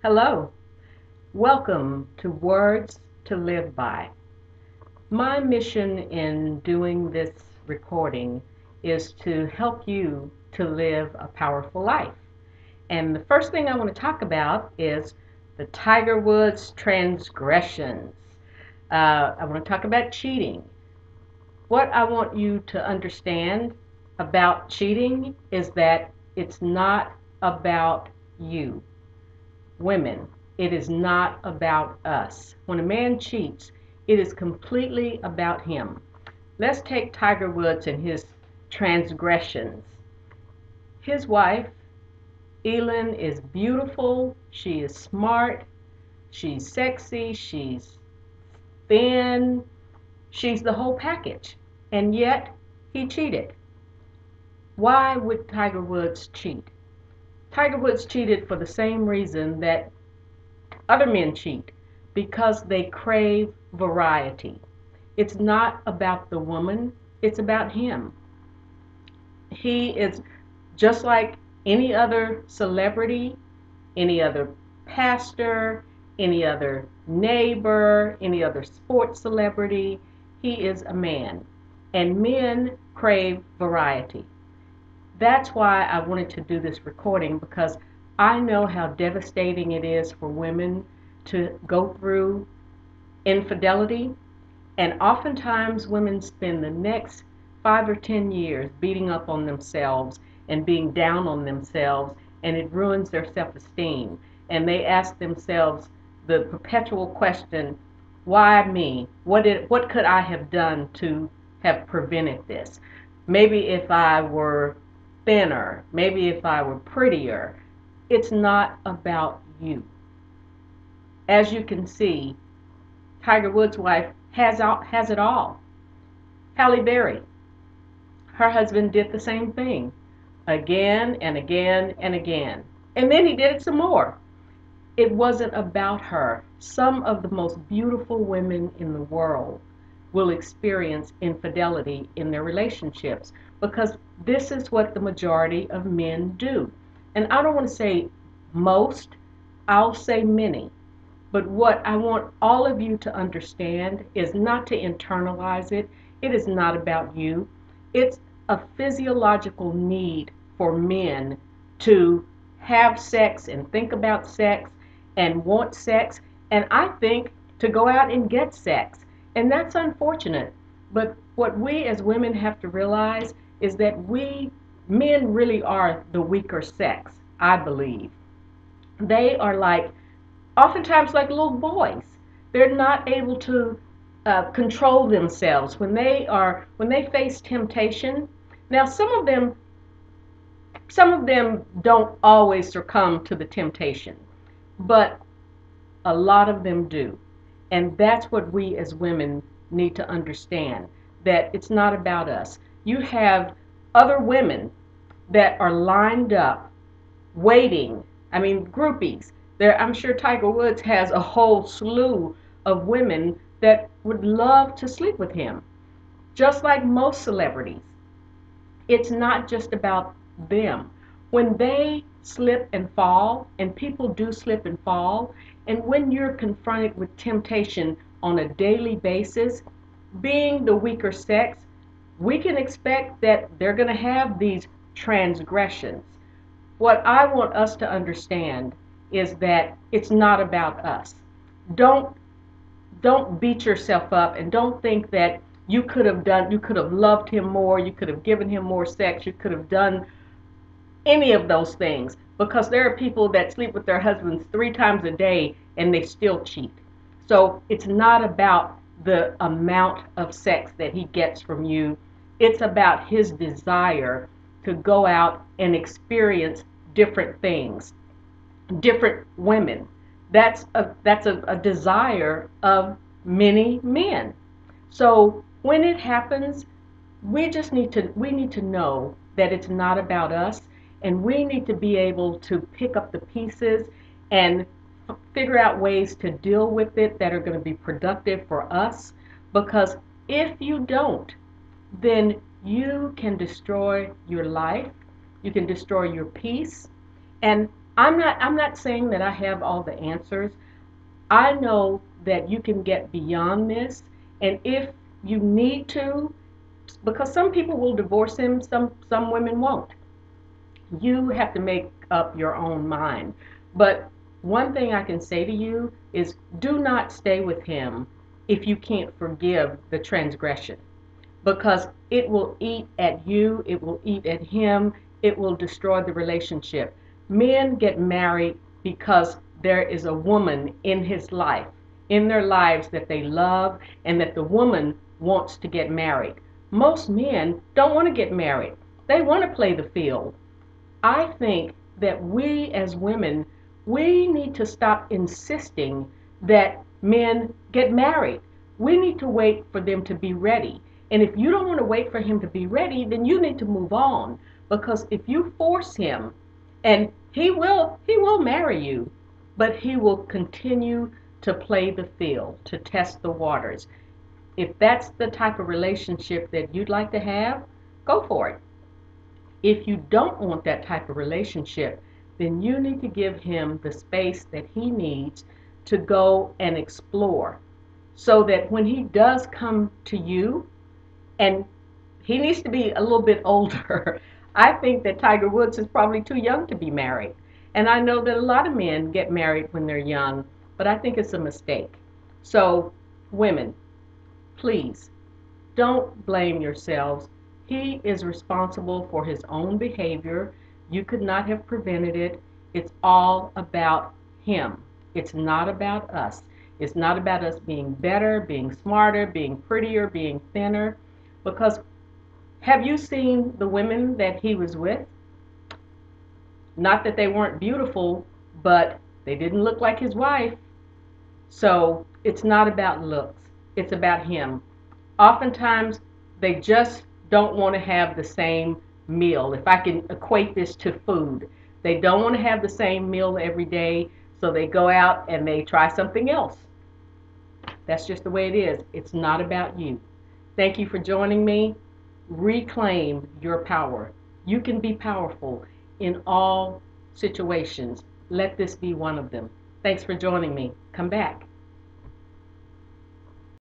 Hello, welcome to Words to Live By. My mission in doing this recording is to help you to live a powerful life. And the first thing I want to talk about is the Tiger Woods transgressions. I want to talk about cheating. What I want you to understand about cheating is that it's not about you. Women, it is not about us. When a man cheats, it is completely about him. Let's take Tiger Woods and his transgressions. His wife, Elin, is beautiful, she is smart, she's sexy, she's thin, she's the whole package. And yet, he cheated. Why would Tiger Woods cheat? Tiger Woods cheated for the same reason that other men cheat, because they crave variety. It's not about the woman, it's about him. He is just like any other celebrity, any other pastor, any other neighbor, any other sports celebrity. He is a man. And men crave variety. That's why I wanted to do this recording, because I know how devastating it is for women to go through infidelity. And oftentimes women spend the next 5 or 10 years beating up on themselves and being down on themselves, and it ruins their self-esteem. And they ask themselves the perpetual question, why me? What could I have done to have prevented this? Maybe if I were thinner, maybe if I were prettier. It's not about you. As you can see, Tiger Woods' wife has it all. Halle Berry, her husband did the same thing again and again and again. And then he did it some more. It wasn't about her. Some of the most beautiful women in the world will experience infidelity in their relationships, because this is what the majority of men do. And I don't want to say most, I'll say many. But what I want all of you to understand is not to internalize it. It is not about you. It's a physiological need for men to have sex and think about sex and want sex, and I think to go out and get sex. And that's unfortunate. But what we as women have to realize is that men really are the weaker sex, I believe. They are oftentimes like little boys. They're not able to control themselves when they face temptation. Now, some of them don't always succumb to the temptation, but a lot of them do. And that's what we as women need to understand, that it's not about us. You have other women that are lined up waiting. I mean, groupies. I'm sure Tiger Woods has a whole slew of women that would love to sleep with him, just like most celebrities. It's not just about them. When they slip and fall, and people do slip and fall, and when you're confronted with temptation on a daily basis, being the weaker sex, we can expect that they're going to have these transgressions. What I want us to understand is that it's not about us. Don't don't beat yourself up, and don't think that you could have loved him more, you could have given him more sex, you could have done any of those things, because there are people that sleep with their husbands 3 times a day and they still cheat. So it's not about the amount of sex that he gets from you. It's about his desire to go out and experience different things, different women. That's a desire of many men. So when it happens, we need to know that it's not about us, and we need to be able to pick up the pieces and figure out ways to deal with it that are going to be productive for us. Because if you don't, then you can destroy your life, you can destroy your peace, and I'm not saying that I have all the answers. I know that you can get beyond this, and if you need to, because some people will divorce him, some women won't. You have to make up your own mind. But one thing I can say to you is do not stay with him if you can't forgive the transgression, because it will eat at you, it will eat at him, it will destroy the relationship. Men get married because there is a woman in his life, in their lives that they love, and that the woman wants to get married. Most men don't want to get married, they want to play the field. I think that we as women, we need to stop insisting that men get married. We need to wait for them to be ready. And if you don't want to wait for him to be ready, then you need to move on. Because if you force him, and he will marry you, but he will continue to play the field, to test the waters. If that's the type of relationship that you'd like to have, go for it. If you don't want that type of relationship, then you need to give him the space that he needs to go and explore, so that when he does come to you, and he needs to be a little bit older. I think that Tiger Woods is probably too young to be married. And I know that a lot of men get married when they're young, but I think it's a mistake. So, women, please don't blame yourselves. He is responsible for his own behavior. You could not have prevented it. It's all about him. It's not about us. It's not about us being better, being smarter, being prettier, being thinner. Because have you seen the women that he was with? Not that they weren't beautiful, but they didn't look like his wife. So it's not about looks, it's about him. Oftentimes they just don't want to have the same meal. If I can equate this to food, they don't want to have the same meal every day, so they go out and they try something else. That's just the way it is. It's not about you. Thank you for joining me. Reclaim your power. You can be powerful in all situations. Let this be one of them. Thanks for joining me. Come back.